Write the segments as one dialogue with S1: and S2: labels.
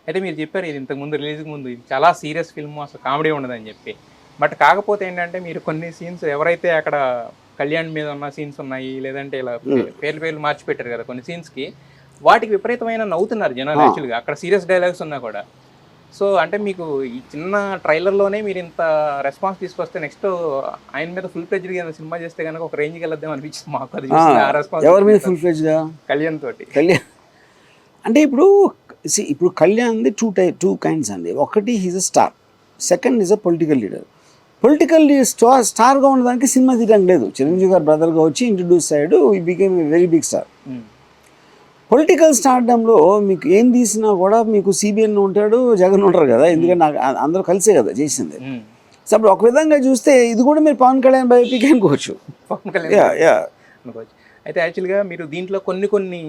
S1: అయితే మీరు చెప్పారు ఇది ఇంతకుముందు రిలీజ్కి ముందు ఇది చాలా సీరియస్ ఫిల్మ్, అసలు కామెడీ ఉండదని చెప్పి. బట్ కాకపోతే ఏంటంటే మీరు కొన్ని సీన్స్ ఎవరైతే అక్కడ కళ్యాణ్ మీద ఉన్న సీన్స్ ఉన్నాయి, లేదంటే ఇలా పేర్లు మార్చి పెట్టారు కదా కొన్ని సీన్స్కి, వాటికి విపరీతమైన నవ్వుతున్నారు జనాలు యాక్చువల్గా, అక్కడ సీరియస్ డైలాగ్స్ ఉన్నా కూడా. సో అంటే మీకు ఈ చిన్న ట్రైలర్లోనే మీరు ఇంత రెస్పాన్స్ తీసుకొస్తే నెక్స్ట్ ఆయన మీద ఫుల్ ఫ్లెడ్జ్గా ఏదైనా సినిమా చేస్తే కనుక ఒక రేంజ్కి వెళ్ళొద్దాం అనిపించింది మాకు. అది ఆ రెస్పాన్స్
S2: ఎవరి మీద ఫుల్ ఫ్లెడ్జ్గా?
S1: కళ్యాణ్ తోటి.
S2: కళ్యాణ్ అంటే ఇప్పుడు కళ్యాణ్ది టూ కైండ్స్ అండి. ఒకటి he's a star, second is a political leader. Political స్టార్గా ఉండడానికి సినిమా తీయడానికి లేదు. చిరంజీవి గారు బ్రదర్గా వచ్చి ఇంట్రడ్యూస్ అయ్యాడు, he became a very big star. Political స్టార్డంలో మీకు ఏం తీసినా కూడా మీకు సిబిఎన్ ఉంటాడు, జగన్ ఉంటారు కదా, ఎందుకంటే అందరూ కలిసే కదా చేసింది. సో అప్పుడు ఒక విధంగా చూస్తే ఇది కూడా మీరు పవన్ కళ్యాణ్ బయోపిక్ అనుకోవచ్చు.
S1: పవన్ కళ్యాణ్ అనుకోవచ్చు. అయితే యాక్చువల్గా మీరు దీంట్లో కొన్ని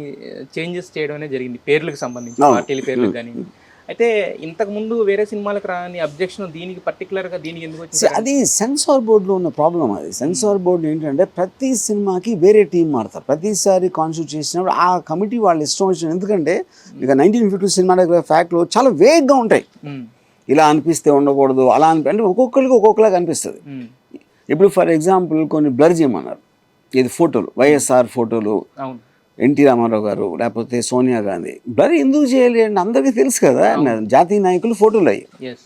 S1: చేంజెస్ చేయడం జరిగింది పేర్లకు సంబంధించి, పార్టీల పేర్లకు కానీ. అయితే ఇంతకుముందు వేరే సినిమాలకు రాని అబ్జెక్షన్ దీనికి పర్టికులర్గా దీనికి ఎందుకు వచ్చింది?
S2: అది సెన్సార్ బోర్డులో ఉన్న ప్రాబ్లం. అది సెన్సార్ బోర్డు ఏంటంటే ప్రతి సినిమాకి వేరే టీం మారుతారు. ప్రతిసారి కాన్స్టిట్యూట్ చేసినప్పుడు ఆ కమిటీ వాళ్ళు ఇష్టం వచ్చిన, ఎందుకంటే ఇక 1952 సినిమాటోగ్రఫీ ఫ్యాక్ట్లు చాలా వేగ్గా ఉంటాయి. ఇలా అనిపిస్తే ఉండకూడదు, అలా అంటే ఒక్కొక్కరికి ఒక్కొక్కలాగా అనిపిస్తుంది. ఇప్పుడు ఫర్ ఎగ్జాంపుల్ కొన్ని బ్లర్ చేయమన్నారు, ఇది ఫోటోలు, వైఎస్ఆర్ ఫోటోలు, ఎన్టీ రామారావు గారు, లేకపోతే సోనియా గాంధీ. బ్లర్ ఎందుకు చేయాలి అంటే అందరికీ తెలుసు కదా, జాతీయ నాయకులు ఫోటోలు అయ్యాయి.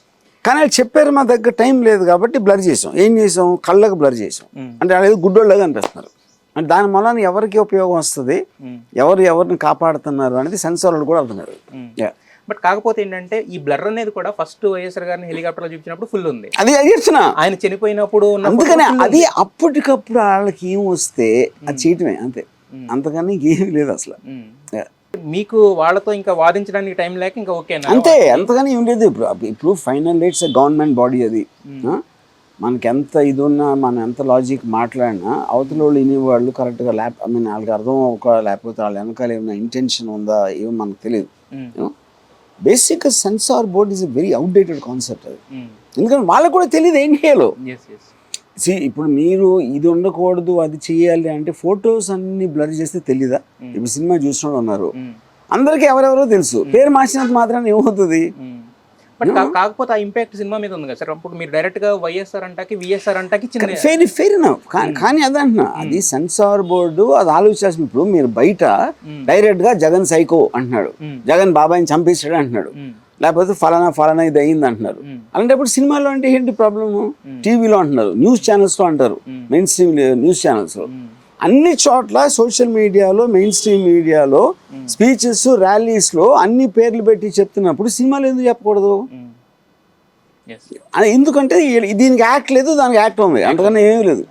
S2: కానీ వాళ్ళు చెప్పారు మా దగ్గర టైం లేదు కాబట్టి బ్లర్ చేసాం. ఏం చేసాం? కళ్ళకు బ్లర్ చేసాం. అంటే వాళ్ళు గుడ్డోళ్ళగా అనిపిస్తున్నారు. అంటే దాని మూలాన ఎవరికి ఉపయోగం వస్తుంది, ఎవరిని కాపాడుతున్నారు అనేది సెన్సార్ వాళ్ళు కూడా అర్థమన్నారు.
S1: బట్ కాకపోతే ఏంటంటే ఈ బ్లర్ అనేది కూడా ఫస్ట్ వైఎస్ఆర్ గారిని హెలికాప్టర్లో చూపించినప్పుడు ఫుల్ ఉంది,
S2: అది ఆయన
S1: చనిపోయినప్పుడు.
S2: అందుకనే అది అప్పటికప్పుడు వాళ్ళకి ఏం వస్తే అది చేయటమే అంతే, అంతకన్నా ఇంకేమీ లేదు అసలు.
S1: మీకు వాళ్ళతో ఇంకా వాదించడానికి టైం లేక ఇంకా ఓకే
S2: అంతే, అంతగానే ఏం లేదు. ఇప్పుడు ఫైనల్ ఇట్స్ గవర్నమెంట్ బాడీ. అది మనకి ఎంత ఇది ఉన్నా, మనం ఎంత లాజిక్ మాట్లాడినా అవతల వాళ్ళు వినేవాళ్ళు కరెక్ట్గా వాళ్ళకి అర్థం లేకపోతే వాళ్ళ వెనకాల ఏమైనా ఇంటెన్షన్ ఉందా ఏమో మనకు తెలియదు. బేసిక్గా censor board is a very outdated concept. అది ఎందుకంటే వాళ్ళకు కూడా తెలియదు ఏం చేయాలో. ఇప్పుడు మీరు ఇది ఉండకూడదు అది చేయాలి అంటే ఫొటోస్ అన్ని బ్లర్ చేస్తే తెలీదా? ఇప్పుడు సినిమా చూసిన ఉన్నారు, అందరికీ ఎవరెవరో తెలుసు, పేరు మార్చినంత మాత్రాన్ని ఏమవుతుంది?
S1: బట్ కాకపోతే ఆ ఇంపాక్ట్ సినిమా మీద ఉంది కదా సార్. అప్పుడు మీరు డైరెక్ట్ గా వైఎస్ఆర్ అంటాకి విఎస్ఆర్ అంటాకి
S2: ఫెయిర్ ఎనఫ్. కానీ అదంటున్నా, అది సెన్సార్ బోర్డు అది ఆలోచించాల్సింది. ఇప్పుడు మీరు బయట డైరెక్ట్ గా జగన్ సైకో అంటున్నాడు, జగన్ బాబాయిని చంపేశాడు అంటున్నాడు, లేకపోతే ఫలానా ఇది అయింది అంటున్నారు. అలాంటప్పుడు సినిమాలో అంటే ఏంటి ప్రాబ్లము? టీవీలో అంటున్నారు, న్యూస్ ఛానల్స్లో అంటారు, మెయిన్ స్ట్రీమ్ న్యూస్ ఛానల్స్లో, అన్ని చోట్ల సోషల్ మీడియాలో, మెయిన్ స్ట్రీమ్ మీడియాలో, స్పీచెస్, ర్యాలీస్లో అన్ని పేర్లు పెట్టి చెప్తున్నప్పుడు సినిమాలు ఎందుకు చెప్పకూడదు? ఎందుకంటే దీనికి యాక్ట్ లేదు, దానికి యాక్ట్ ఉంది, అంతకన్నా ఏమీ లేదు.